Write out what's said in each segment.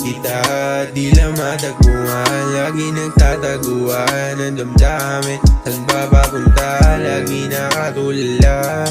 kita, di lang matagpuan. Lagi nagtataguan ang damdamin. Saan ba papunta? Lagi nakatulala.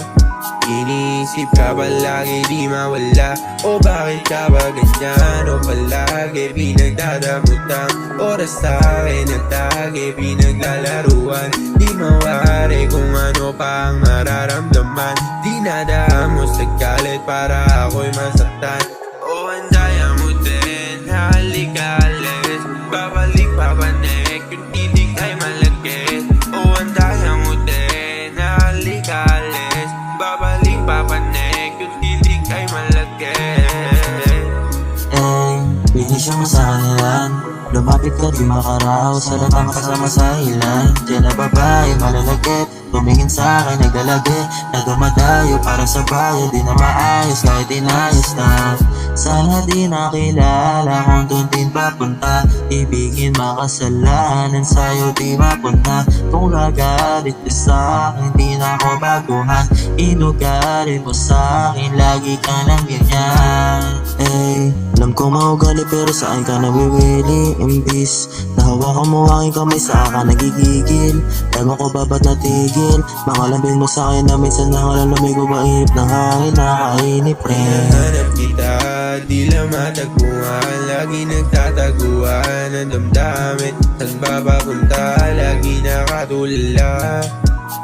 Iniisip ka ba lagi di mawala? O bakit ka ba ganyan? O palagi pinagdadamot ang oras sa'kin at lagi pinaglalaruan. Di mawari kung ano pa ang mararamdaman. Di nadamos sa galit para ako'y masaktan. O andaya mo din, halika alis. Babalik papanek, yung titig ay malagkit. O andaya mo din, halika alis. Babalik papanek, yung titig ay malagkit. Binisyo mo sa kanilan. Lumapit ka di makaraw, salatang kasama sa ilan. Diyan na babae malalagkit, tumingin sa akin naglalagi. Na dumadayo para sa bayan, di na maayos kahit inayos na. Sana di nakilala kung doon din papunta. Ibigin makasalanan sa'yo di mapunta. Kung gagalit ka sa'kin, di na ako baguhan. Inugali mo sa'kin, lagi ka lang ganyan. Alam ko maugali pero saan ka nawiwili. Imbis na hawakan mo aking kamay, sa ka nagigigil. Ewan ko ba ba't natigil? Mga lambing mo sa'kin na minsan nakalamig ko ba inip ng hangin. Nakainip rin. Hinahanap kita, di lang matagpuan. Lagi nagtataguan ang damdamin. Saan ba papunta? Lagi nakatulala.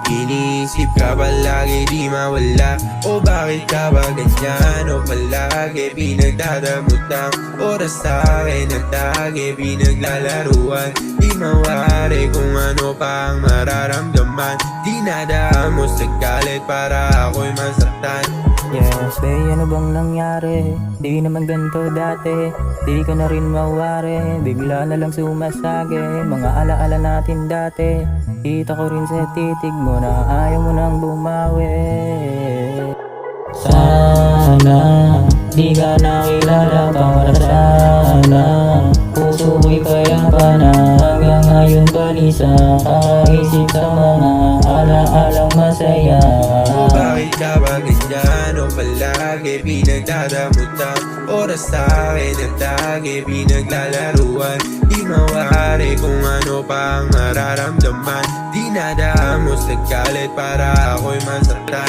Iniisip ka ba lagi di mawala? O bakit ka ba ganyan? O palagi pinagdadamot ang oras sa'kin at lagi pinaglalaruan. Di mawari kung ano pa ang mararamdaman. Di nadamos sa galit para ako'y masaktan. Yes, babe, ano bang nangyari? Di naman ganito dati, di ka na rin mawari. Bigla na lang sumasage, mga alaala natin dati. Kita ko rin sa titig mo na ayaw mo nang bumawi. Sana di ka nakilala pa, wala sana. Puso ko'y kayapa na hanggang ngayon balisa. Kaisip sa mga alaalang masaya. O bakit ka ba ganyan? O palagi pinagdadamot ang oras sa'kin at lagi pinaglalaruan. Di mawari kung ano pa ang mararamdaman. Di nadamos sa galit para ako'y masaktan.